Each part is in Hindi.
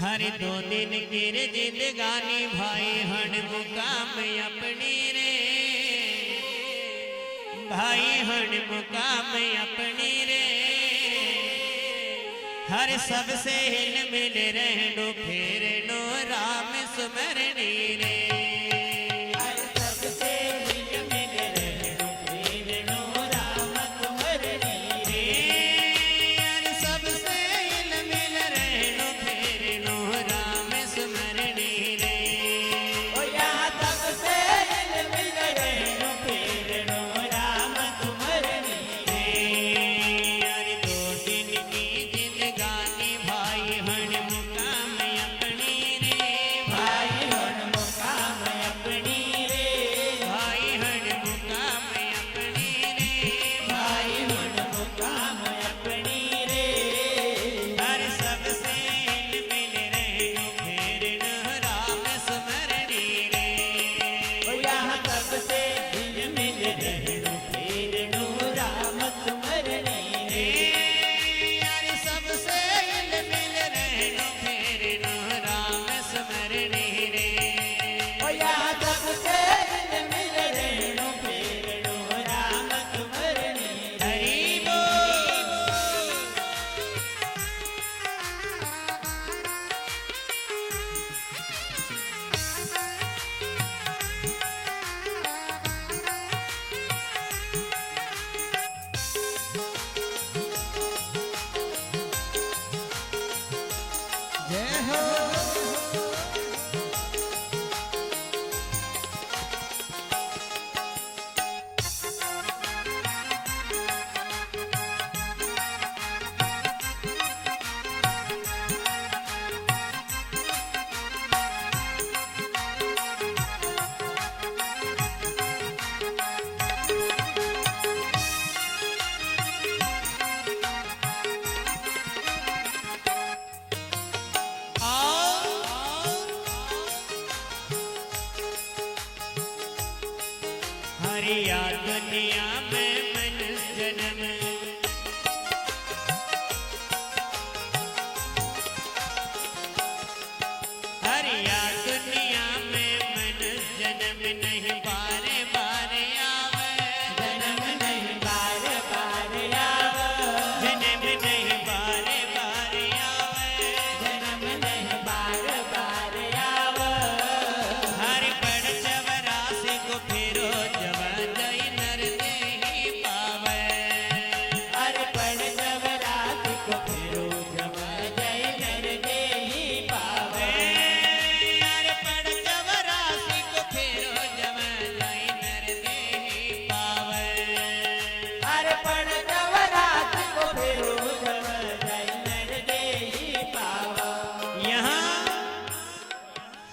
हर दो दिन की रे जिंदगानी भाई हण मुकाम अपनी रे, भाई हण मुकाम अपनी रे। हर सबसे हिल मिल रहनो फिर नो राम सुमरनी रे। हरिया दुनिया में मनुष्य जन्म, हरिया दुनिया में मनुष्य जन्म नहीं बारे बारे आवे, जन्म नहीं बारे बारे आवे, जन्म नहीं बारे बारे आवे, जन्म नहीं बारे बारे आवे। हर पड़ चवरासी को फिरो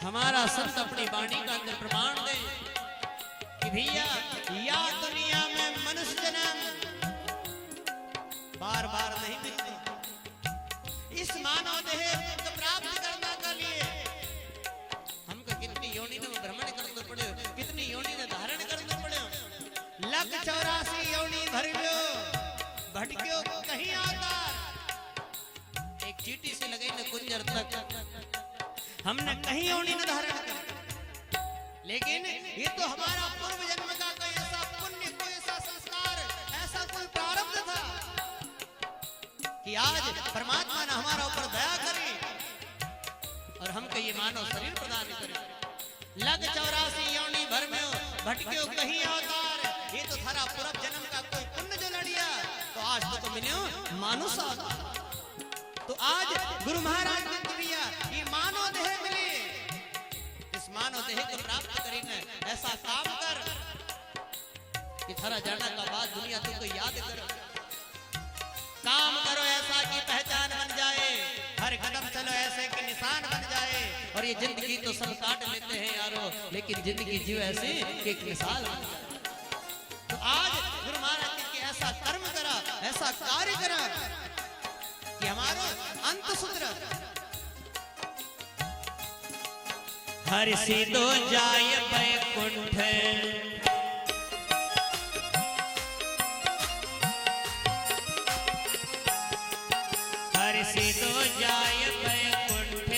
हमारा संत अपनी वाणी का अंदर प्रमाण दे कि भैया या दुनिया में मनुष्य जन्म बार बार नहीं मिलते। इस मानव देह को प्राप्त करने के लिए हमको कितनी योनि में भ्रमण करना पड़े, कितनी योनि में धारण करना पड़े। 184 योनि भर लो भटक्यो कहीं आता, एक चीटी से लगे न कुंजर तक हमने कहीं योनि न धारण कर। लेकिन ये तो हमारा पूर्व जन्म का कोई ऐसा पुण्य, कोई ऐसा संस्कार, ऐसा कोई प्रारब्ध था कि आज परमात्मा ने हमारा ऊपर दया करी और हमको ये मानव शरीर प्रदान करे। 184 योनि भर में भटक्यो कहीं अवतार, ये तो थारा पूर्व जन्म का कोई पुण्य जो लड़िया तो आज तो मिलो मानुष अवतार। तो आज गुरु महाराज ने दिया ये मानव देह मिली, इस मानव देह को प्राप्त करीने ऐसा काम कर कि थारा जाना का बाद दुनिया तुमको याद करो। काम करो ऐसा कि पहचान बन जाए, हर कदम चलो ऐसे कि निशान बन जाए। और ये जिंदगी तो सब काट लेते हैं यारो, लेकिन जिंदगी जीव ऐसे कि एक मिसाल बन जाए। तो आज गुरु महाराज ने ऐसा कर्म करा, ऐसा कार्य करा कि हमारो अंत सुधर। हर सिदो जाय बैकुंठ, हर सिदो जाय बैकुंठ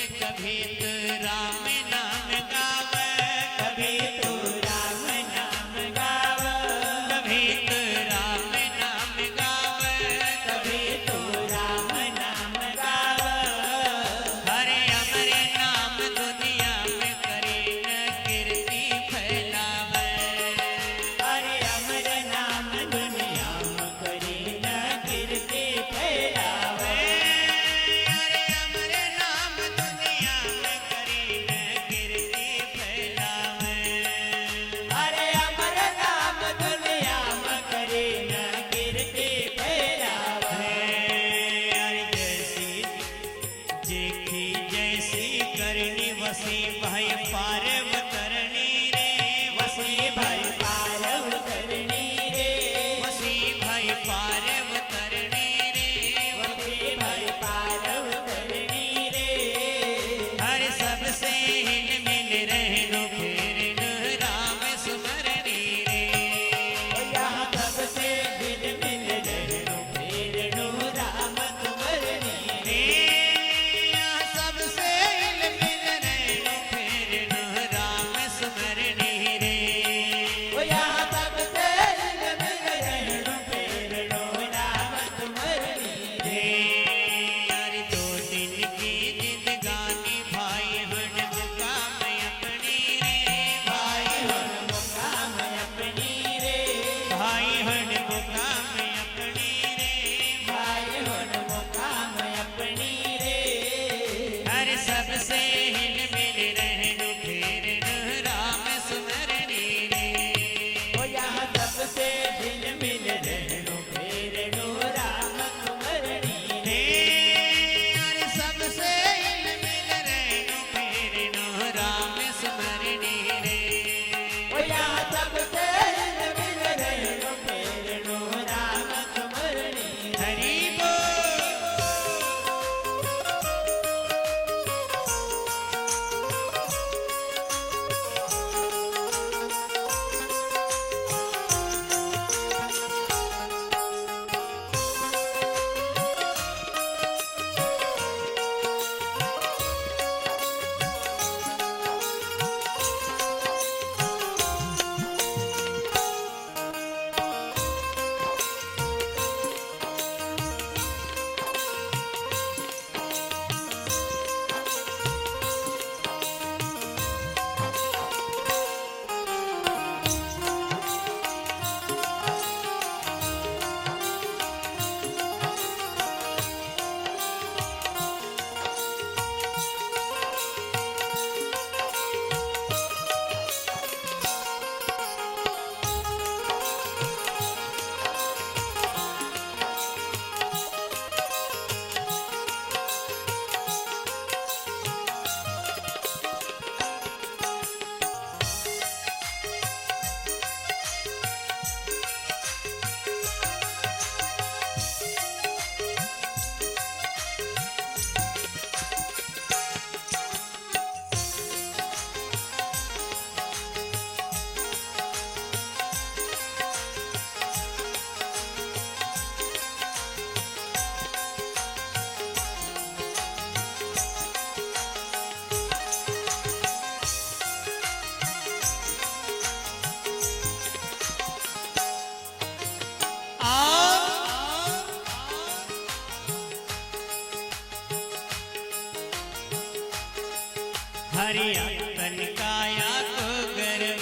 हरिया तन काया को गर्व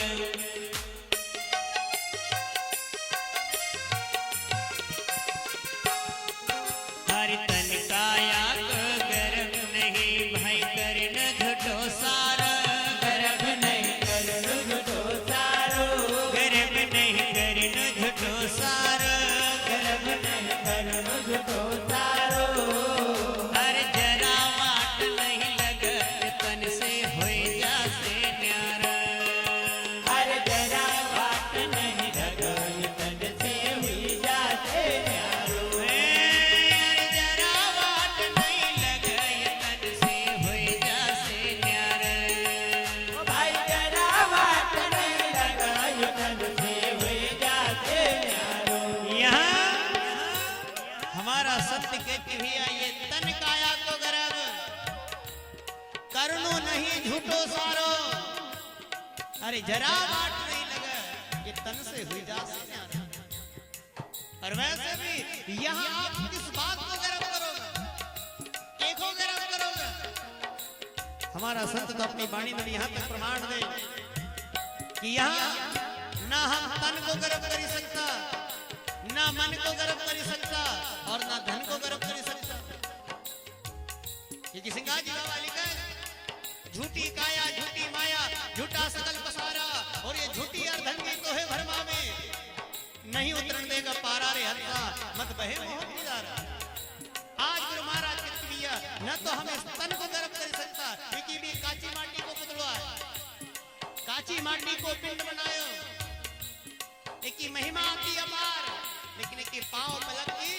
हरि तन काया को गर्व नहीं भाई करन झूठो सारो गर्व नहीं करन झूठो सारो गर्व नहीं करन झूठो सारो गर्व नहीं करन झूठो सारो हर जरा वाट नहीं लगत तन से होई जासे न्यारा हर जरा वाट नहीं लगत तन से होई जासे न्यारो हर जरा वाट नहीं लगत तन से होई जासे न्यारा ओ भाई जरा वाट नहीं लगत तन से होई जासे न्यारो यहाँ हमारा सत्य कहते भी आइए तन काया को गर्व करनो नहीं झूठो सारो अरे जरा वाट नहीं लगा ये तन से हुई जा से और वैसे भी यहाँ आप किस बात को गर्व करोगे एक हो गर्व करोगे हमारा संत तो अपनी वाणी में यहाँ तक प्रमाण दे कि यहाँ ना हम तन को गर्व कर सकता ना मन को गर्व कर सकता और ना धन को गर्व कर सकता ये सिंगार जी बाबा लिखा है झूठी काया झूठी माया झूठा सकल पसारा और ये झूठी अर्धंगी तो है भरमा में नहीं उतरन देगा पारा रे हत्ता मत बहे मोह किनारा आज गुरु महाराज की क्रिया न तो हम इस तन को गर्व कर सकता क्योंकि भी काची माटी को पुतलवा काची माटी को पिंड बनायो एक की महिमा आती अपार लेकिन एक पांव पलक की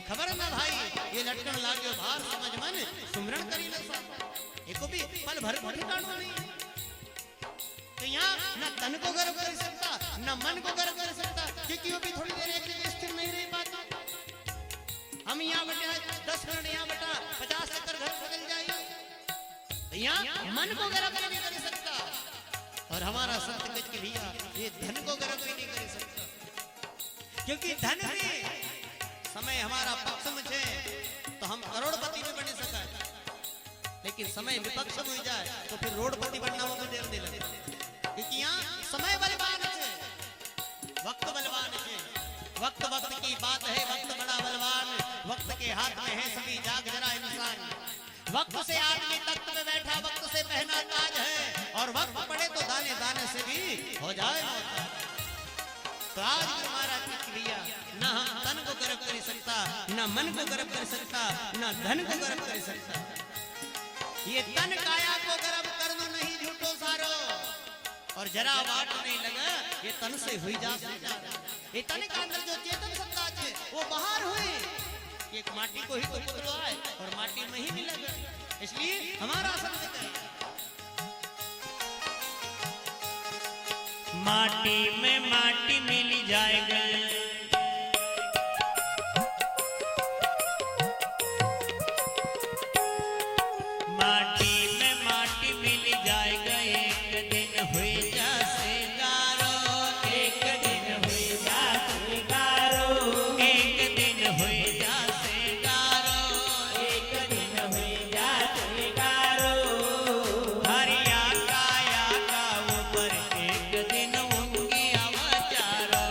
खबर न भाई ये लटकन लाग्यो भार समझ मन सुमरण करी न सा एको भी पल भर को ठिकाना नहीं तो यहाँ न तन को गर्व कर सकता न मन को गर्व कर सकता क्योंकि वो भी थोड़ी देर एक जगह स्थिर नहीं रह पाता हम यहाँ बैठे 10 मिनट यहाँ बैठा 50 चक्कर घर बदल जाए तो यहाँ मन को गर्व नहीं कर सकता और हमारा संत गज के भैया ये धन को गर्व नहीं कर सकता क्योंकि धन में समय हमारा पक्ष में है तो हम करोड़पति में बन सका लेकिन समय विपक्ष में हो जाए तो फिर रोडपति बनना वो देर दे लगे क्योंकि यहाँ समय बलवान है वक्त बलवान है वक्त वक्त की बात है वक्त बड़ा बलवान वक्त के हाथ में है सभी जाग जरा इंसान वक्त से आदमी तख्त में बैठा वक्त से पहना ताज है और वक्त पड़े तो दाने दाने से भी हो जाए तो आज हमारा क्रिया न हम तन को गर्व कर सकता न मन को गर्व कर सकता न धन को गर्व कर सकता ये तन काया को गर्व करनो नहीं झूठो सारो और जरा वाट नहीं लगा ये तन से हुई जा सकता ये तन का अंदर जो चेतन सत्ता है वो बाहर हुई एक माटी को ही तो पुतलो है और माटी में ही मिलेगा इसलिए हमारा संत है माटी में माटी मिल जाएगा माटी में माटी मिल जाएगा एक दिन हुई जासे गारो एक दिन हुई जासे गारो एक दिन हुई जासे गारो एक दिन हुई जासे गारो हरिया काया का ऊपर एक दिन उंगी अवचारो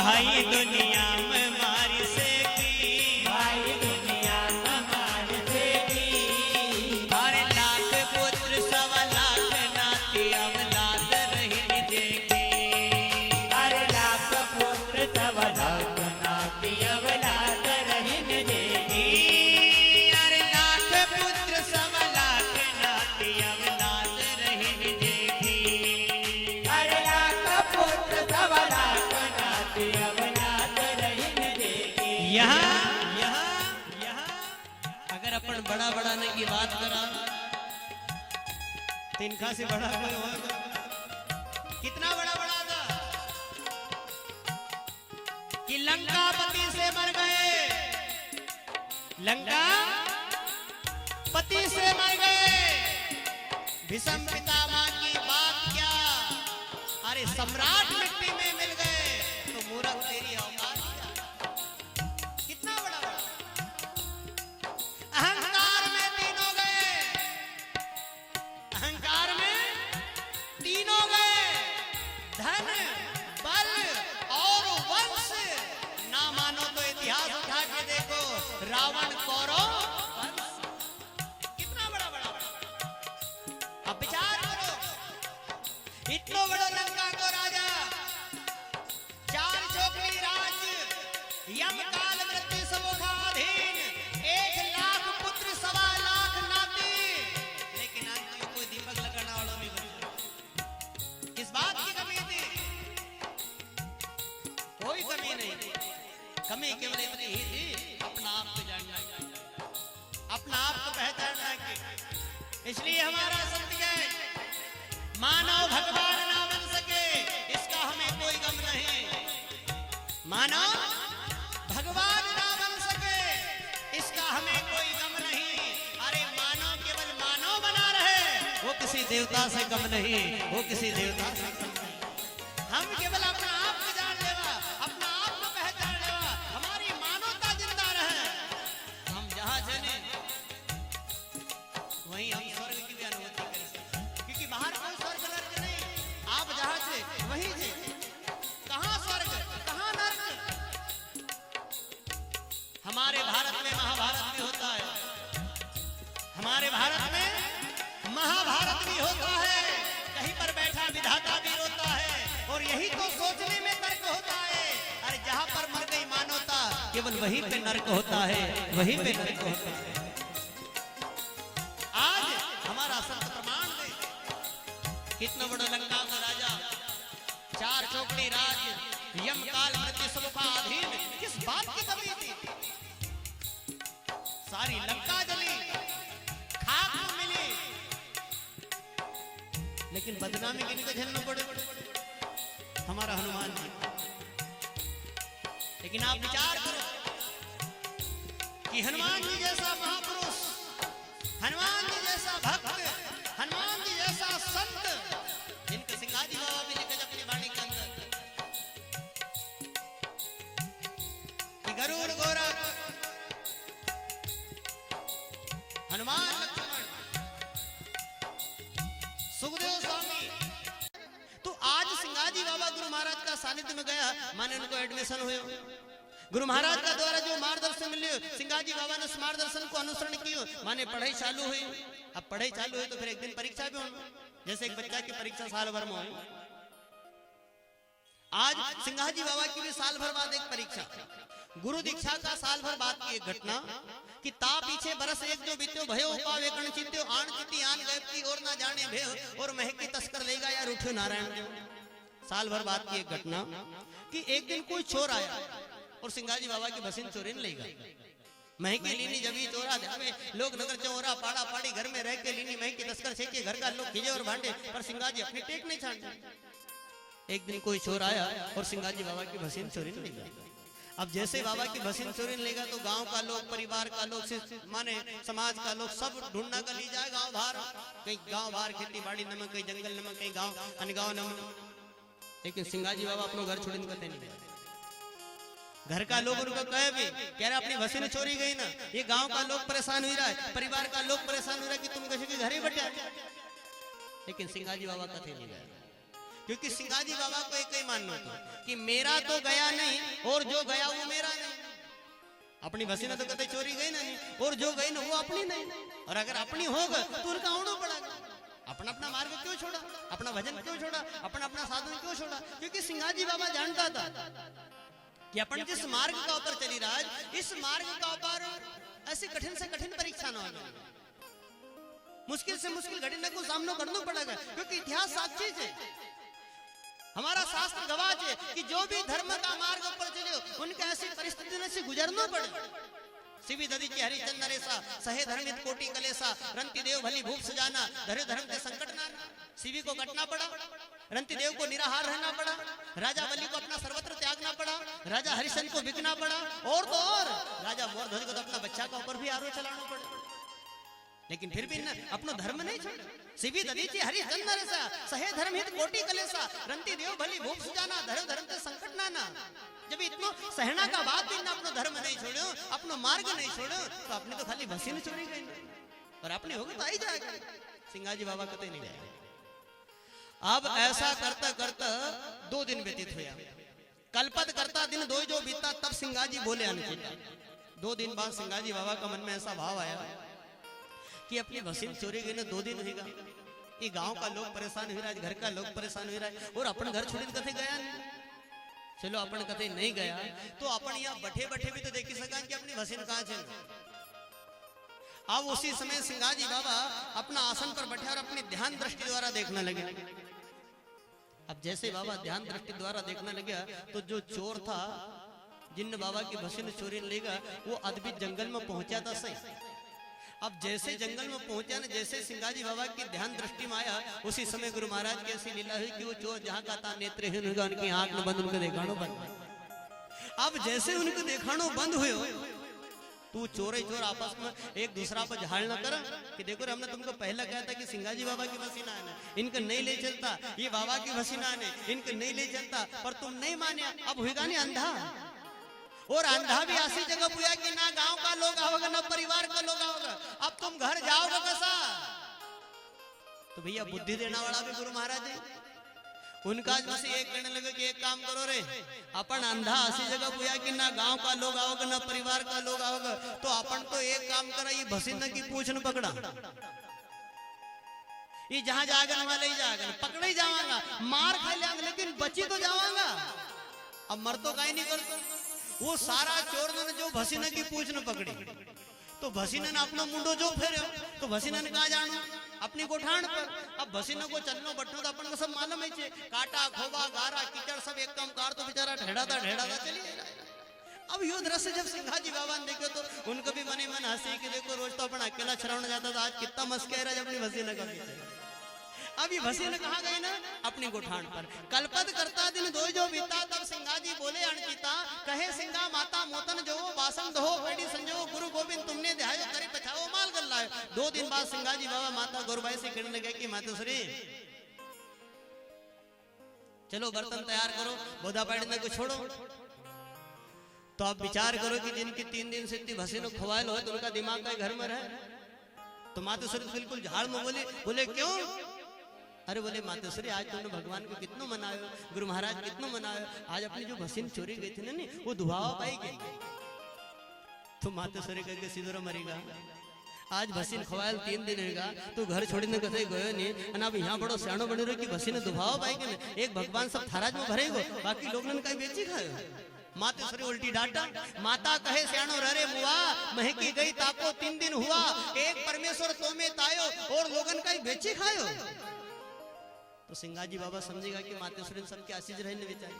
भाई दुनिया में मारी से की, भाई दुनिया हमारे देगी। अरे लाख पुत्र सवा लाख नाती अवलाद रही देगी। अरे लाख पुत्र तब लाख नाती अवलाद रहिन देगी। अरे लाख पुत्र सवा लाख नाती अवलाद रही देगी। अरे लाख पुत्र तब लाख नाती अवलाद रहिन देगी। यहाँ अगर अपन बड़ा बढ़ाने की बात करा तो इनका से बड़ा कोई होगा? कितना बड़ा बड़ा था कि लंकापति से मर गए, लंका पति से मर गए। भीष्म पितामह की बात क्या, अरे सम्राट मिट्टी में मिल गए तो मूर्ख तेरी औकात क्या? कितना बड़ा बड़ा अहंकार में तीनों गए, अहंकार में तीनों गए। धन बल और वंश ना मानो तो इतिहास उठा के देखो, रावण कौरव वंश। कितना बड़ा बड़ा अब विचार करो, इतना बड़ा लंका को राजा, चार चौकड़ी राज्य, यम काल मृत्यु समुखाधीन, 1 लाख पुत्र सवा लाख नाती, लेकिन अंत में कोई दीपक लगाना वाला नहीं बचा। किस बात की कमी थी? कोई कमी नहीं थी, कमी केवल इतनी ही थी, अपना आप को जानना, अपना आप को पहचानना की। इसलिए हमारा संत है, मानव भगवान ना बन सके इसका हमें कोई गम नहीं। मानव भगवान ना बन सके इसका हमें कोई गम नहीं। अरे मानव केवल मानव बना रहे, वो किसी देवता से कम नहीं, वो किसी देवता से कम नहीं। हम केवल अपना आप को जान लेवा, अपना आप को पहचान लेवा, हमारी मानवता जिंदा रहे। हम जहां चले वहीं हम स्वर्ग की भी अनुभूति कर सकते, क्योंकि बाहर कोई स्वर्ग नर्क नहीं। आप जहां से वहीं थे, कहां स्वर्ग कहां नर्क? हमारे भारत में महाभारत भी होता है, हमारे भारत में महाभारत भी होता है। कहीं पर बैठा विधाता भी रोता है, और यही तो सोचने में तर्क होता है। अरे जहां पर मर गई मानवता, केवल वहीं पे नर्क होता है, वहीं पे नर्क होता है। आज हमारा संत प्रमाण दे, कितना बड़ा लंका का राजा, 4 चौकड़ी राज्य, यम काल मृत्यु समुखाधीन, किस बात की कमी थी? सारी लंका जली, खाक में मिली, लेकिन बदनामी किनको झेलना पड़े? हमारा हनुमान जी। लेकिन आप विचार करो कि हनुमान जी जैसा महापुरुष, हनुमान जी जैसा भक्त, हनुमान जी जैसा संत, जिनके सिंगाजी बाबा भी लिखे अपनी वाणी के अंदर कि गरुड़ गोरख, हनुमान लक्ष्मण, सुखदेव स्वामी। तो आज सिंगाजी बाबा गुरु महाराज का सानिध्य में गया, माने उनको एडमिशन हुए, गुरु महाराज का द्वारा जो मार्गदर्शन मिले, सिंगाजी बाबा ने उस मार्गदर्शन को अनुसरण किया, माने पढ़ाई चालू हुई। अब पढ़ाई चालू हुई तो फिर एक दिन परीक्षा भी होगी, जैसे एक बच्चा की परीक्षा साल भर में हुई। आज सिंगाजी बाबा की भी साल भर बाद एक परीक्षा, गुरु दीक्षा का साल भर बाद की एक घटना कि ता पीछे बरस एक जो बीत्यो भयो पावे कण चित्यो आन चिति आन गैप की और ना जाने भेव और महकी तस्कर लेगा यार उठो नारायण देव। साल भर बाद की एक घटना कि एक दिन कोई चोर आया और सिंगाजी बाबा की भसीन चोरी ले गया। महकी लीनी जबी चोरा जावे, लोग नगर चौरा पाड़ा पाड़ी घर में रह के लीनी महकी तस्कर छेके, घर का लोग खिजे और भांडे, पर सिंगाजी अपनी टेक नहीं छाड़ते। एक दिन कोई चोर आया और सिंगाजी बाबा की भसीन चोरी ले गया। अब जैसे बाबा की भसीन चोरी लेगा तो गांव का लोग, परिवार का लोग, माने समाज का लोग सब ढूंढना कर ली जाए गांव बाहर, कहीं गांव बाहर खेती बाड़ी नमक, कहीं जंगल नमक, कहीं गांव अनगांव नमक। लेकिन सिंगाजी बाबा अपनो घर छोड़ने को नहीं गए। घर का लोग उनको कहे भी कह रहा अपनी भसीन चोरी गई ना, ये गांव का लोग परेशान हो रहा है, परिवार का लोग परेशान हो रहा है कि तुम किसी के घर ही बैठे। लेकिन सिंगाजी बाबा कथे नहीं गए, क्योंकि सिंगाजी बाबा को एक ही मानना था कि मेरा तो गया नहीं और जो गया वो मेरा नहीं। अपनी भसीना तो कभी चोरी गई नहीं और जो गई ना वो अपनी नहीं। और अगर अपनी होगा तो उनका होना पड़ेगा। अपना अपना मार्ग क्यों छोड़ा, अपना भजन क्यों छोड़ा, अपना अपना साधन क्यों छोड़ा? क्योंकि सिंगाजी बाबा जानता था कि अपन जिस मार्ग का ऊपर चली रहा है, इस मार्ग का ऊपर ऐसी कठिन से कठिन परीक्षा ना हो, मुश्किल से मुश्किल घटना को सामना करना पड़ेगा। क्योंकि इतिहास साक्षी है, हमारा शास्त्र गवाह है कि जो भी धर्म का मार्ग ऊपर चले उनके ऐसी परिस्थिति से गुजरना पड़े। शिवी दधी हरिचंद्र रेसा सहे धर्मित कोटि कलेसा रंति देव भली भूप सजाना धरे धर्म के संकट नाना। शिवी को कटना पड़ा, रंति देव को निराहार रहना पड़ा, राजा बलि को अपना सर्वत्र त्यागना पड़ा, राजा हरिशन को बिकना पड़ा, और तो और राजा मोरध्वज को तो अपना बच्चा का ऊपर भी आरो चलाना पड़ा। लेकिन फिर भी न अपना धर्म नहीं छोड़ा। शिवी दधीची हरिचंद्र रेसा सहे धर्मित कोटि कलेसा रंति देव भली भूप सजाना धरे धर्म के संकट नाना। जब इतना सहना का बात भी ना अपना धर्म नहीं छोड़ो, अपना मार्ग नहीं छोड़ो, तो अपने तो खाली भसीन चोरी गई और अपने होगी तो आई जाएगा। सिंगाजी बाबा कतई नहीं जाएगा। अब ऐसा करता करता 2 दिन व्यतीत हुआ। कल्पत करता दिन 2 जो बीता तब सिंगाजी बोले अनुचिता। 2 दिन बाद सिंगाजी बाबा का मन में ऐसा भाव आया कि अपनी भसीन चोरी गई ना 2 दिन होगा। ये गांव का लोग परेशान हो रहा है, घर का लोग परेशान हो रहा है, और अपन घर छोड़ कथे गया नहीं। चलो अपन कथे नहीं गया तो अपन यहाँ बैठे बैठे भी तो देखी सका कि अपनी भसीन कहाँ है। अब उसी समय सिंगाजी बाबा अपना आसन पर बैठे और अपनी ध्यान दृष्टि द्वारा देखने लगे। अब जैसे बाबा ध्यान दृष्टि द्वारा देखने लगे तो जो चोर था जिन बाबा की भसीन चोरी लेगा वो अद्भुत जंगल में पहुंचा था सही। अब जैसे जंगल में पहुंचा ना, जैसे सिंगाजी बाबा की ध्यान दृष्टि में आया, उसी समय गुरु महाराज की ऐसी लीला हुई कि वो चोर जहां का था नेत्रहीन होगा, उनकी आंख में बंद, उनको देखानो बंद। अब जैसे उनको देखानो बंद हुए तो चोर ही चोर आपस में एक दूसरा पर झाड़ न कर कि देखो हमने तुमको पहला कहा था कि सिंगाजी बाबा की भसीना है, इनका नहीं ले चलता, ये बाबा की भसीना है, इनका नहीं ले चलता, पर तुम नहीं माने। अब होगा नहीं अंधा, और अंधा भी ऐसी जगह पुया कि ना गांव का लोग आओगे ना परिवार का लोग आओगे। अब तुम घर जाओगे कैसा? तो भैया बुद्धि देने वाला भी गुरु महाराज है। उनका बस एक कहने लगे कि एक काम करो रे, अपन अंधा ऐसी जगह पुया कि ना गांव का लोग आओगे ना परिवार का लोग आओगे, तो अपन तो एक काम करा, ये भसीन की पूछ न पकड़ा, ये जहां जागन वाले ही जागन पकड़ ही जावांगा, मार खा लेंगे लेकिन बची तो जावांगा। अब मर तो कहीं नहीं करता। वो सारा चोर ने जो भसीना की पूछ न पकड़ी तो भसीना ने अपना मुंडो जो फेरे तो भसीना ने कहा जानो अपनी गोठान पर। अब भसीना को चलनो बैठनो तो अपन को सब मालूम है, काटा खोबा गारा कीचड़ सब एक कम कार तो बेचारा ढेड़ा था चलिए। अब यो दृश्य जब सिंगाजी बाबा ने देखे तो उनको भी मने मन हंसी कि देखो रोज तो अपन अकेला छरावने जाता था, आज कितना मस्क है जब अपनी भसीना का पीछे। अब ये भसीन कहा गए ना अपनी गोठान पर। कल्पत करता दिन 2 जो बीता तब सिंगाजी बोले अणचिता कहे सिंगा माता मोतन जो बासन दो पेड़ी संजो गुरु गोविंद तुमने ध्यायो करे पछाओ माल कर लाए। 2 दिन बाद सिंगाजी बाबा माता गौरबाई से कहने लगे कि मातोश्री चलो बर्तन तैयार करो, बोधा पैडने को छोड़ो। तो आप विचार करो कि जिनकी 3 दिन से इतनी भसीन खवायल हो तो उनका दिमाग का घर में रहे। तो मातोश्री बिल्कुल झाड़ में बोले क्यों? अरे बोले मातोश्री आज तुमने भगवान को कितना मनायो, गुरु महाराज कितना मनायो, आज अपनी जो भसीन चोरी गई थी ना नी वो दुहावा पाई गई। तो मातोश्री कह के सीधो मरेगा, आज भसीन खवायल 3 दिन होगा तो घर छोड़ने कथे गयो नहीं, अब यहाँ बड़ो सियाणो बने रहो कि भसीन दुहावा पाई गई। एक भगवान सब थाराज में भरेगो, बाकी लोग ने कहीं बेची खायो। मातोश्री उल्टी डांटा, माता कहे सियाणो रे मुआ महकी गई ताको 3 दिन हुआ, एक परमेश्वर तो में तायो और लोगन का बेची खायो। तो सिंगाजी बाबा समझेगा कि मातोश्री सबके आशीष रहने बेचारे,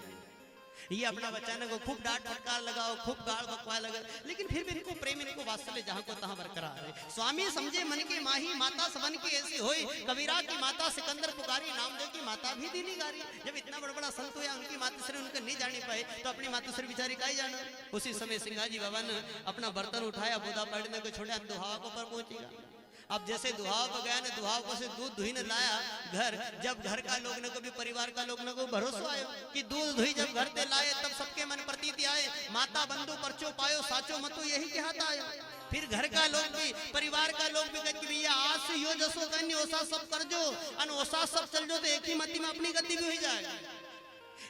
ये अपना बच्चा को खूब डांट फटकार लगाओ, खूब गाल बकवा लगा, लेकिन फिर भी इनको प्रेम इनको वात्सल्य जहां को तहां बरकरार है। स्वामी समझे मन के माही माता सबन की ऐसी होई, कबीरा की माता सिकंदर पुकारी, नामदेव की माता भी दीनी गारी। जब इतना बड़ा बड़ा संत हुआ उनकी मातोश्री उनको नहीं जाने पाए तो अपनी मातोश्री बेचारी का ही जाना। उसी समय सिंगाजी बाबा ने अपना बर्तन उठाया, बोधा पड़ने को छोड़ा, दुहावा को पर पहुंचेगा। अब जैसे दुहाव पर गया ना, दुहाव को से दूध धुई ने लाया घर, जब घर का लोग ने को भी परिवार का लोग ने को भरोसा आयो कि दूध धुई जब घर ते लाए तब सबके मन प्रतीति आए, माता बंधु परचो पायो साचो मतो यही कहता आयो। फिर घर का लोग भी, परिवार का लोग भी कहते कि भैया आज से यो जसो कन्या ओसा सब कर जो अन ओसा सब चल जो तो एक ही मत में अपनी गद्दी भी हो जाएगी।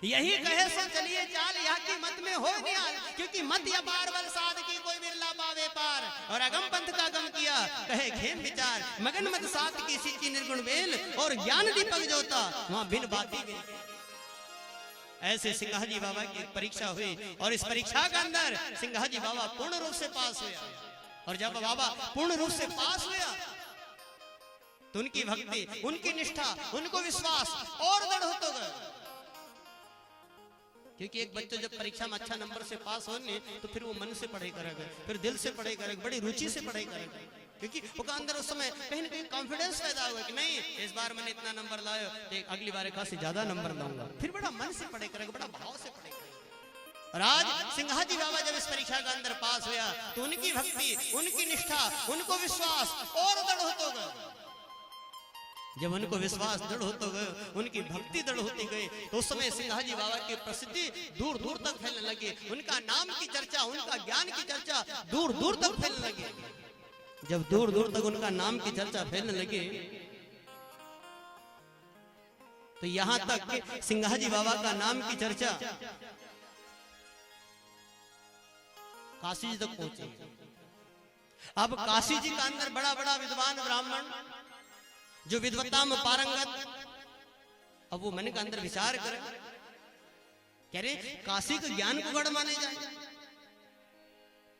यही कहे सो चलिए चाल यहाँ की मत में हो नहीं आल, क्योंकि मत या पार बल साध की कोई बिरला पावे पार। और अगम पंथ का गम किया कहे खेम विचार, मगन मत साथ की सीखी निर्गुण बेल और ज्ञान दीपक जोता वहां बिन बाती गई। ऐसे सिंघाजी बाबा की परीक्षा हुई और इस परीक्षा के अंदर सिंघाजी बाबा पूर्ण रूप से पास हुआ। और जब बाबा पूर्ण रूप से पास हुआ तो उनकी भक्ति, उनकी निष्ठा, उनको विश्वास और दृढ़ होता गया। क्योंकि एक बच्चा जब परीक्षा में अच्छा नंबर से पास होने तो फिर वो मन से पढ़ाई करेगा, फिर दिल से पढ़ाई करेगा, बड़ी रुचि से पढ़ाई करेगा, क्योंकि उसका अंदर उस समय कहीं ना कहीं कॉन्फिडेंस पैदा हुआ कि नहीं इस बार मैंने इतना नंबर लाया तो अगली बार एक से ज्यादा नंबर लाऊंगा। फिर बड़ा मन से पढ़ाई करेगा, बड़ा भाव से पढ़ाई करेगा। और आज सिंघाजी बाबा जब इस परीक्षा के अंदर पास हुआ तो उनकी भक्ति, उनकी निष्ठा, उनको विश्वास और दृढ़ होता गया। जब उनको विश्वास दृढ़ होते गए, उनकी भक्ति दृढ़ होती गई तो उस समय सिंघाजी बाबा की प्रसिद्धि दूर दूर तक फैलने लगी। उनका नाम की चर्चा, उनका ज्ञान की चर्चा दूर दूर तक फैलने लगी। जब दूर दूर तक उनका नाम की चर्चा फैलने लगी तो यहां तक कि सिंघाजी बाबा का नाम की चर्चा काशी जी तक पहुंची। अब काशी जी का अंदर बड़ा बड़ा विद्वान ब्राह्मण जो विद्वत्ता में पारंगत, अब वो मन के अंदर विचार करे, कह रहे काशी के ज्ञान को गढ़ माने जाए।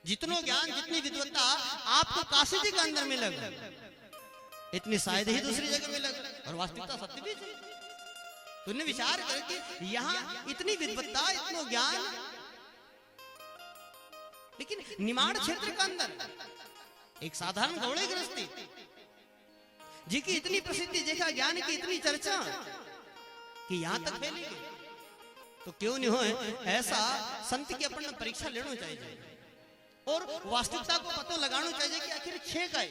जितनो ज्ञान, जितनी विद्वत्ता आपको काशी जी के अंदर मिलेगा, इतनी शायद ही दूसरी जगह मिलेगा। और वास्तविकता सत्य भी है। तुमने विचार करे कि यहाँ इतनी विद्वत्ता, इतनो ज्ञान, लेकिन निमाड़ क्षेत्र के अंदर एक साधारण गौड़े गृहस्थी जी की इतनी प्रसिद्धि, देखा ज्ञान की इतनी चर्चा कि यहां तक फैलेगी, तो क्यों नहीं हो ऐसा संत की अपन परीक्षा लेना चाहिए और वास्तविकता को पता लगाना चाहिए कि आखिर छे का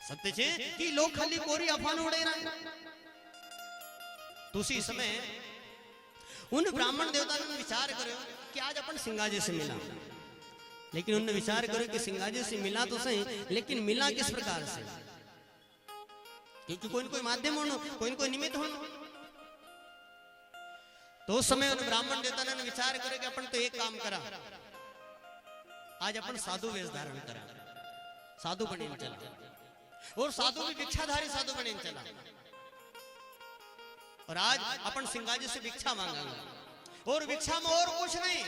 सत्य छे कि लोग खाली कोरी अफवाह उड़े रहे। तो उसी समय उन ब्राह्मण देवता ने विचार करो कि आज अपन सिंघाजी से मिला, लेकिन उन्होंने विचार करो कि सिंघाजी से मिला तो सही, लेकिन मिला किस प्रकार से, क्योंकि कोई न कोई माध्यम होना, कोई न कोई निमित्त होना। तो उस समय उन ब्राह्मण देवता ने विचार करे कि अपन तो एक काम करा, आज अपन साधु वेश धारण करा, साधु बने चला, और साधु भी भिक्षाधारी साधु बने चला। और आज अपन सिंघाजी से भिक्षा मांगांगे, और भिक्षा में और कुछ नहीं,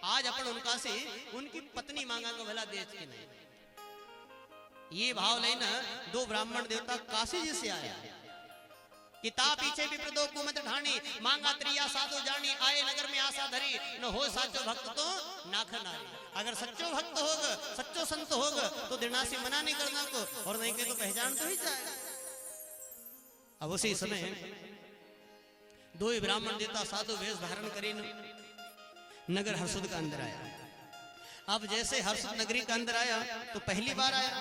आज अपन उनका से उनकी पत्नी मांगांगे, भला देश के नहीं। ये भाव लेना दो ब्राह्मण देवता काशी जी से आया कि ता पीछे भी प्रदो कुमत ढाणी, मांगा त्रिया साधु जानी, आए नगर में आशा धरी, न हो साचो भक्त तो नाख नारी। अगर सच्चो भक्त होगा, सच्चो संत होगा तो दिनासी मना नहीं करना को, और नहीं के तो पहचान तो ही जाए। अब उसी समय दो ही ब्राह्मण देवता साधु वेश धारण करी नगर हर्षद का अंदर आया। अब जैसे हर्षद नगरी का अंदर आया तो पहली बार आया,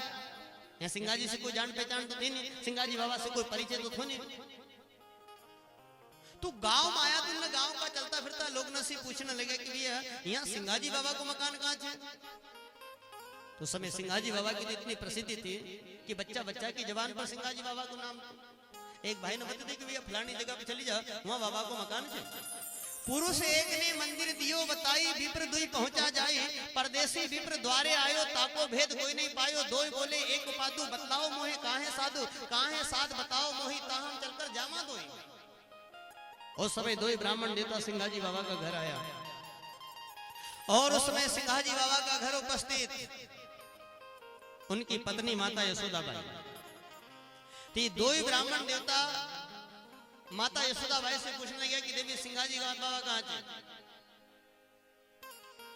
यहाँ सिंघाजी से कोई जान पहचान तो थी नहीं, सिंघाजी बाबा से कोई परिचय तो थो नहीं। तो गांव में आया तो गांव का चलता फिरता लोग नसी पूछने लगे कि भैया यहाँ सिंघाजी बाबा को मकान कहाँ है। तो समय सिंघाजी बाबा की तो इतनी प्रसिद्धि थी कि बच्चा बच्चा की जबान पर सिंघाजी बाबा को नाम। एक भाई ने बता दी कि भैया फलानी जगह पे चली जाओ, वहां बाबा को मकान है। पुरुष एक ने मंदिर दियो बताई, विप्र दुई पहुंचा जाए, परदेसी विप्र द्वारे आयो, ताको भेद कोई नहीं पायो। दोई बोले एक उपाधु बतलाओ मोहे, काहे साधु काहे साध बताओ मोहि, ताहम चलकर जामा दोई। उस समय दो ब्राह्मण देवता सिंघाजी बाबा का घर आया, और उस समय सिंघाजी बाबा का घर उपस्थित उनकी पत्नी माता यशोदाबाई थी। दो ब्राह्मण देवता माता यशोदाबाई से पूछने लगे कि देवी सिंघाजी बाबा कहाँ थे।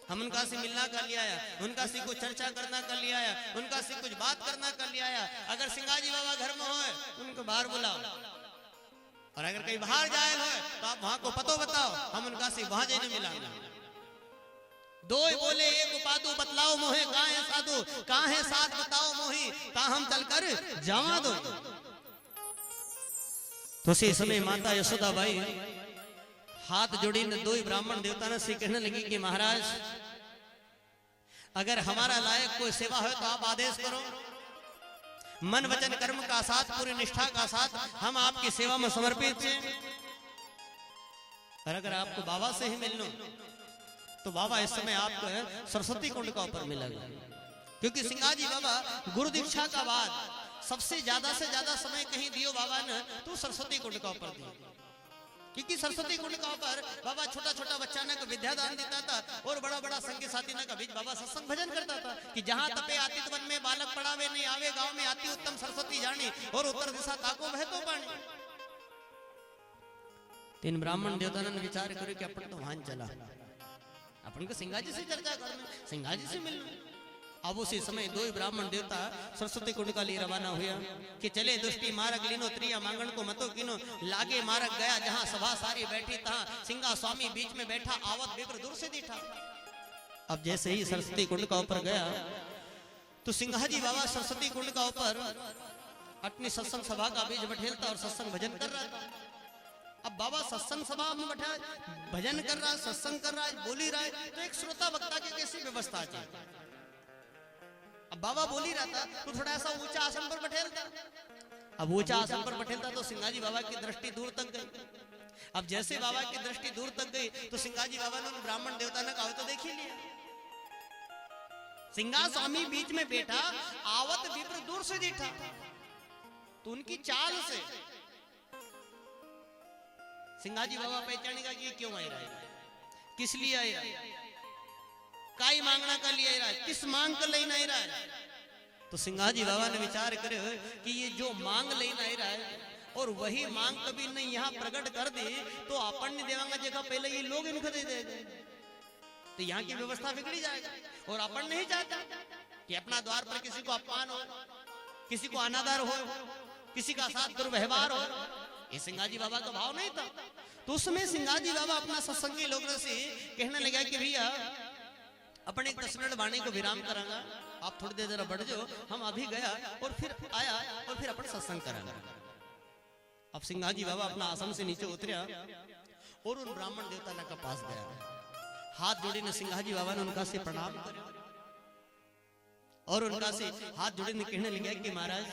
हम उनका से मिलना कर लिया है, उनका से कुछ चर्चा करना कर लिया है, उनका से कुछ बात करना कर लिया है। अगर सिंघाजी बाबा घर में हो उनको बाहर बुलाओ, और अगर कहीं बाहर जाए हो तो आप वहां को पतो बताओ, हम उनका से वहां जाने मिला। दो बोले एक उपाधु बतलाओ मोहे, काहे साधु काहे साथ बताओ मोहि, ताहम चलकर जावा दो। तो उसी समय माता यशोदाबाई हाथ जोड़ी न दो ब्राह्मण देवता ने से कहने लगी कि महाराज अगर हमारा लायक कोई सेवा हो तो आप आदेश करो, मन वचन कर्म का साथ, पूरी निष्ठा का साथ हम आपकी सेवा में समर्पित हैं। और अगर आपको बाबा से ही मिलना तो बाबा इस समय आपको है सरस्वती कुंड का ऊपर मिलेगा, क्योंकि सिंगाजी बाबा गुरु दीक्षा का बाद सबसे ज्यादा से ज्यादा समय कहीं दियो बाबा ने तो सरस्वती कुंड का ऊपर दिया, क्योंकि सरस्वती कुंड का ऊपर बाबा छोटा छोटा बच्चा ने को विद्यादान देता था और बड़ा बड़ा संगी साथी ने का बीच बाबा सत्संग भजन करता था कि जहां तपे आती वन में बालक पढ़ावे नहीं आवे, गांव में आती उत्तम सरस्वती जानी और उत्तर दिशा ताको बहतो पानी। तीन ब्राह्मण देवता ने विचार करे कि अपन तो वहां चला, अपन को सिंगाजी से चर्चा करना, सिंगाजी से मिलना। अब उसी समय दो ही ब्राह्मण देवता सरस्वती कुंड का लिए रवाना हुआ कि चले दुष्टि मार्ग लीनो त्रिया मांगण को मतो किनो, लागे मार्ग गया जहां सभा सारी बैठी तहां सिंगा स्वामी बीच में बैठा, आवत विप्र दूर से दिखा। अब जैसे ही सरस्वती कुंड का ऊपर गया तो सिंगाजी बाबा सरस्वती कुंड का ऊपर अपनी सत्संग सभा का बीज बैठेलता और सत्संग भजन कर रहा था। अब बाबा सत्संग सभा में बैठा भजन कर रहा है, सत्संग कर रहा है, बोली रहा है, तो एक श्रोता वक्ता की कैसी व्यवस्था चाहिए। अब बाबा बोली रहा था तो थोड़ा ऐसा ऊंचा आसन पर बैठेलता, अब ऊंचा आसन पर बैठेलता तो सिंगाजी बाबा की दृष्टि दूर तक गई। अब जैसे बाबा की दृष्टि दूर तक गई तो सिंगाजी बाबा ने ब्राह्मण देवता ने कहा तो देख ही लिया, सिंगा स्वामी बीच में बैठा, आवत विप्र दूर से दिखा। तो उनकी चाल से सिंगाजी बाबा पहचानेगा कि ये क्यों आ रहा है, किस लिए आ रहा है, काई मांगना का लिए आ रहा है, किस मांग कर लेना आ रहा है। तो सिंगाजी बाबा ने विचार करे कि ये जो मांग लेना आ रहा है और वही मांग कभी नहीं यहाँ प्रकट कर दे तो अपन नहीं देवांगा जगह पहले ये लोग इनको दे देंगे, तो यहाँ की व्यवस्था बिगड़ी जाएगा। और अपन नहीं चाहता कि अपना द्वार पर किसी को अपमान हो, किसी को अनादर हो, किसी का साथ दुर्व्यवहार हो, ये सिंगाजी बाबा का भाव नहीं था। तो उसमें सिंगाजी बाबा अपना सत्संगी लोगों से कहने लगा कि भैया अपन एक 10 मिनट वाणी को विराम करांगा, आप थोड़ी देर जरा बढ़ जाओ, हम अभी गया और फिर आया और फिर अपन सत्संग करांगा। अब सिंगाजी बाबा अपना आसन से नीचे उतरा और उन ब्राह्मण देवता ने का पास गया, हाथ जोड़ी ने सिंगाजी बाबा ने उनका से प्रणाम किया और उनका से हाथ जोड़ी ने कहने लगा कि महाराज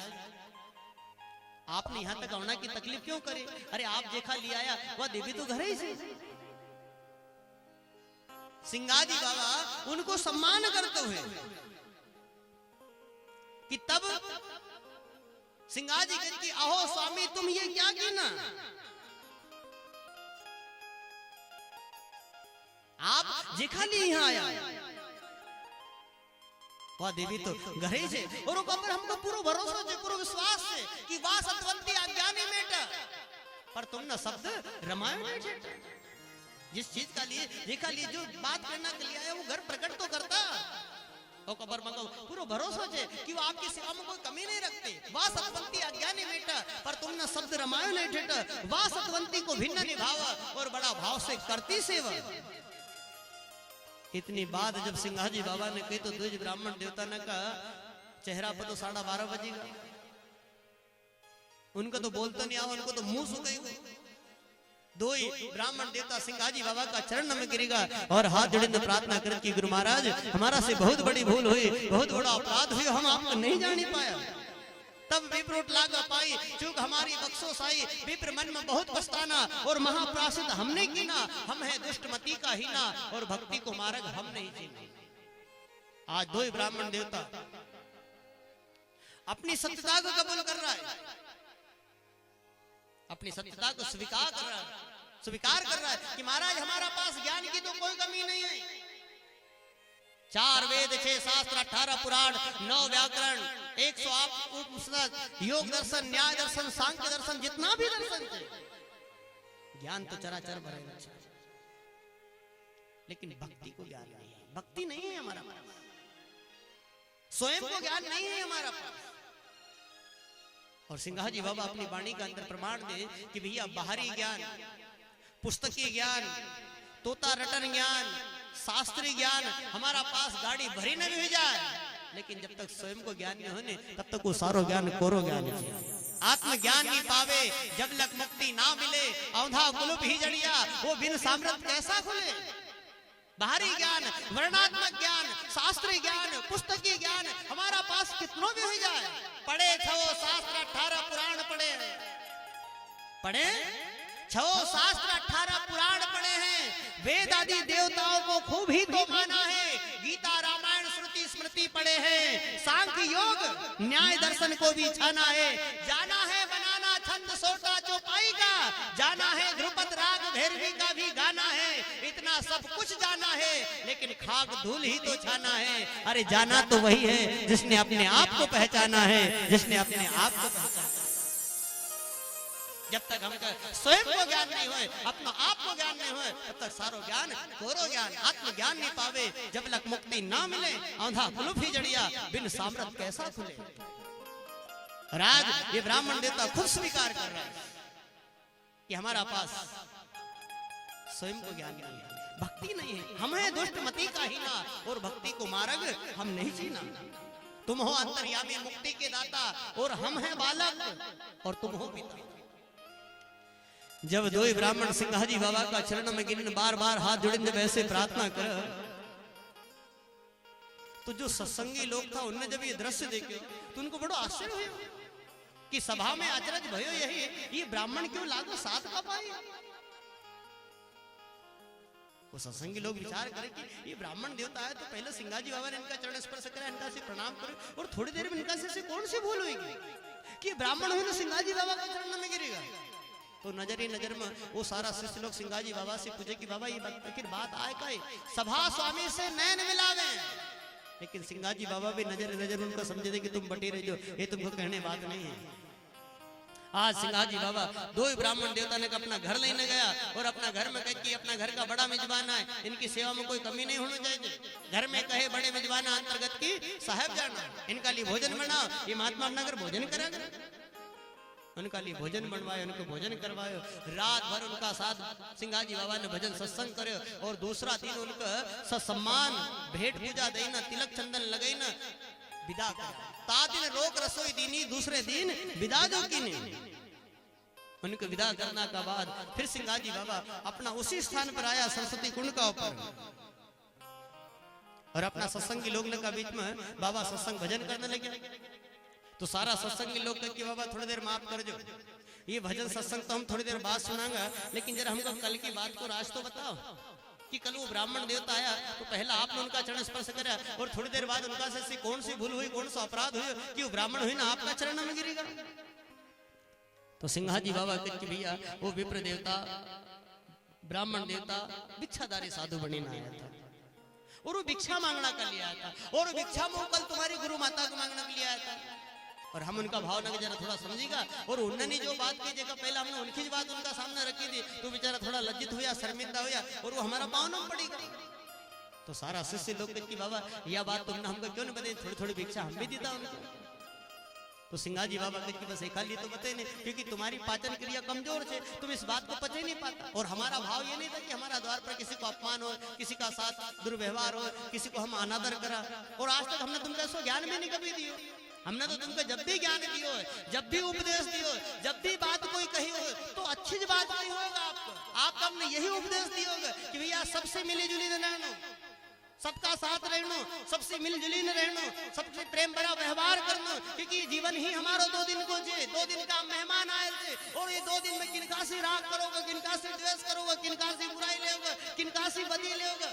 आपने यहां तक आना की तकलीफ क्यों करे, अरे आप देखा लिया आया वह देवी तो घर ही से। सिंगाजी बाबा उनको सम्मान करते हुए कि तब सिंगाजी कहते कि अहो स्वामी तुम ये क्या की ना, आप देखा लिए यहाँ आया, वह देवी तो घरे से और ऊपर हमको पूरा भरोसा है, पूरा विश्वास है कि वाह सतवंती अज्ञानी बेटा, पर तुम ना शब्द रामायण में जिस चीज का लिए देखा लिए जो बात करना के लिए आया वो घर प्रकट तो करता, और कबर मंगो पूरा भरोसा है कि वो आपकी सेवा में कोई कमी नहीं रखते। वाह सतवंती अज्ञानी बेटा, पर तुम ना शब्द रामायण नहीं ठेठा, वाह सतवंती को भिन्न निभावा और बड़ा भाव से करती सेवा। इतनी बात जब सिंगाजी बाबा ने कही तो द्विज ब्राह्मण देवता ने कहा चेहरा पर तो 12:30 बजेगा, उनको तो बोलता नहीं आओ, उनको तो मुंह सुखाई। दो ही ब्राह्मण देवता सिंगाजी बाबा का चरण में गिरेगा और हाथ जोड़े प्रार्थना कर कि गुरु महाराज हमारा से बहुत बड़ी भूल हुई, बहुत बड़ा अपराध हुई, हम आपको नहीं जान पाया, तब विप्रोट लाग पाई चूक हमारी बख्शोस आई, विप्र मन में बहुत पछताना और महाप्रासित हमने की ना, हम है दुष्टमती का हीना और भक्ति को मार्ग हम नहीं जीना। आज दो ही ब्राह्मण देवता अपनी सत्यता को कबूल कर रहा है, अपनी सत्यता को स्वीकार कर रहा है, स्वीकार कर रहा है कि महाराज हमारा पास ज्ञान की तो कोई कमी नहीं है। 4 वेद 6 शास्त्र 18 पुराण 9 व्याकरण 108 उपनिषद योग दर्शन न्याय दर्शन सांख्य दर्शन जितना भी दर्शन है, ज्ञान तो चराचर भरेगा, लेकिन भक्ति को ज्ञान नहीं है, भक्ति नहीं है हमारा पास, स्वयं को ज्ञान नहीं है हमारा पास। और सिंगाजी बाबा अपनी वाणी का अंदर प्रमाण दे कि भैया बाहरी ज्ञान, पुस्तकीय ज्ञान, तोता रटन ज्ञान, शास्त्रीय ज्ञान हमारा पास गाड़ी भरी न भी जाए, लेकिन जब तक स्वयं को ज्ञान नहीं होने तब तक वो सारो ज्ञान कोरो ज्ञान है। आत्मज्ञान नहीं पावे जब लक मुक्ति ना मिले, औंधा कुलूप ही जड़िया वो बिन सामर्थ कैसा खुले। बाहरी ज्ञान, वर्णात्मक ज्ञान, शास्त्रीय ज्ञान, पुस्तकीय ज्ञान हमारा पास कितनों भी हो जाए, पढ़े छो शास्त्र 18 पुराण पढ़े, पढ़े छो शास्त्र 18 पुराण पढ़े हैं, वेद आदि देवताओं को खूब ही तो माना है, गीता रामायण श्रुति स्मृति पढ़े हैं, सांख्य योग न्याय दर्शन को भी छाना है, जाना है बनाना छंद सोटा चौपाई का, जाना है ध्रुपद राग भैरवी का भी गाना है, इतना सब कुछ जाना है, लेकिन खाक धूल ही तो छाना है। अरे जाना तो वही है जिसने अपने आप को पहचाना है, जिसने अपने आप को पहचाना। जब तक हमका स्वयं को ज्ञान नहीं होए, अपना आप को ज्ञान नहीं होए, तब तक सारो ज्ञान कोरो ज्ञान आत्मज्ञान नहीं पावे। जब तक मुक्ति ना मिले औंधा कुलूप ही जड़िया, बिन सामर्थ कैसा खुले। राज ये ब्राह्मण देवता खुद स्वीकार कर रहा है कि हमारा पास स्वयं को ज्ञान नहीं है, भक्ति नहीं है, हम है दुष्ट मति का हीना और भक्ति को मार्ग हम नहीं जीना। तुम हो अंतर्यामी मुक्ति के दाता और हम हैं बालक और तुम हो पिता। जब दो ब्राह्मण सिंहाजी बाबा का चरण में गिरन बार बार हाथ जोड़े वैसे प्रार्थना कर, तो जो सत्संगी लोग था उनने जब ये दृश्य देखे तो उनको बड़ा आश्चर्य हुआ कि सभा में अचरज भयो यही, ये ब्राह्मण क्यों लागो साथ का पाए। वो सत्संगी लोग विचार करें कि ये ब्राह्मण देवता है तो पहले सिंहाजी बाबा ने इनका चरण स्पर्श करा, इनका से प्रणाम करे, और थोड़ी देर में इनका से कौन सी भूल हुई कि ब्राह्मण हुए ना सिंहाजी बाबा का चरण में गिरेगा। तो नजर ही नजर में वो सारा शिष्य लोग सिंहाजी बाबा से पूछे कि बाबा ये आखिर बात आए का सभा स्वामी से नैन मिलावे, लेकिन सिंहाजी बाबा भी नजर नजर उनको समझे थे कि तुम बटी रह जो, ये तुमको कहने बात नहीं है। आज सिंहाजी बाबा दो ही ब्राह्मण देवता ने अपना घर लेने गया और अपना घर में कह कि अपना घर का बड़ा मेजबान है, इनकी सेवा में कोई कमी नहीं होनी चाहिए। घर में कहे बड़े मेजबान अंतर्गत की साहब जाना, इनका लिए भोजन बनाओ, ये महात्मा अपना घर भोजन करेगा, उनका लिए भोजन बनवाए, उनको भोजन करवाए, रात भर उनका साथ सिंहाजी बाबा ने भजन सत्संग करे, और दूसरा दिन उनका ससम्मान भेंट पूजा देना, तिलक चंदन लगेना, विदा कर ता दिन रोक रसोई दीनी, दूसरे दिन विदा जो की उनको विदा करना का बाद फिर सिंहाजी बाबा अपना उसी स्थान पर आया सरस्वती कुंड का ऊपर, और अपना सत्संगी लोग का बीच में बाबा सत्संग भजन करने लगे। तो सारा सत्संगी लोग कि बाबा थोड़ी देर माफ कर जो, ये भजन सत्संग तो हम थोड़ी देर बाद सुनांगा, लेकिन जरा हमको कल की बात को राज तो बताओ कि कल वो ब्राह्मण देवता आया तो पहला आपने उनका चरण स्पर्श करा, और थोड़ी देर बाद उनका से कौन सी भूल हुई, कौन सा अपराध हुई कि वो ब्राह्मण हुई ना आपका चरण में गिरेगा। तो सिंहाजी बाबा कहते भैया वो विप्र देवता ब्राह्मण देवता भिक्षाधारी साधु बनी ना आया था, और वो भिक्षा मांगना कर लिया था, और भिक्षा में कल तुम्हारी गुरु माता को मांगना के लिए आया था। और हम उनका भावना को जरा थोड़ा समझेगा, और उन्होंने जो बात की जगह पहले हमने उनकी बात उनका सामने रखी थी, तो बेचारा थोड़ा लज्जित हुआ, शर्मिंदा हुआ, और वो हमारा पाँव में पड़ेगा। तो सारा शिष्य लोग कि बाबा यह बात तुमने हमको क्यों नहीं बताई, थोड़ी थोड़ी भिक्षा हम भी देता उनको। तो सिंहाजी बाबा कहते बस एक लिए तो बते नहीं, क्योंकि तुम्हारी पाचन क्रिया कमजोर है, तुम इस बात को पचे नहीं पाता। और हमारा भाव ये नहीं था कि हमारा द्वार पर किसी को अपमान हो, किसी का साथ दुर्व्यवहार हो, किसी को हम अनादर करा, और आज तक हमने तुमको ऐसा ज्ञान भी नहीं कभी दियो। हमने तो तुमको जब भी ज्ञान दियो है, जब भी उपदेश दियो, जब भी बात कोई कही हो तो अच्छी बात नहीं होगा आपको हमने यही उपदेश दिया होगा कि भैया सबसे मिली जुली रहना, सबका साथ रहना, सबसे मिलजुली न रहना, सबसे प्रेम भरा व्यवहार करना, क्योंकि जीवन ही हमारा 2 दिन को जे 2 दिन का मेहमान आए थे, और ये 2 दिन में किनका से राग करोगे, किनका से द्वेष करोगे, किनका से बुराई लेोगे, किनका से बदी लेोगे।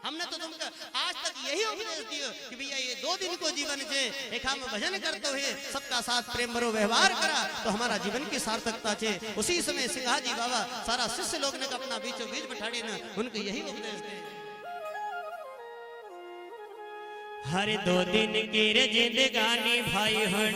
हमने तो तुमको आज तक यही उपदेश दियो कि भैया ये 2 दिन को जीवन जे एक हम भजन करते हुए सबका साथ प्रेम भरो व्यवहार करा तो हमारा जीवन की सार्थकता छे। उसी समय सिंहाजी बाबा सारा शिष्य लोग ने अपना बीचों बीच बैठाड़ी ने उनको यही उपदेश दिया। हर 2 दिन की जिंदगानी भाई हण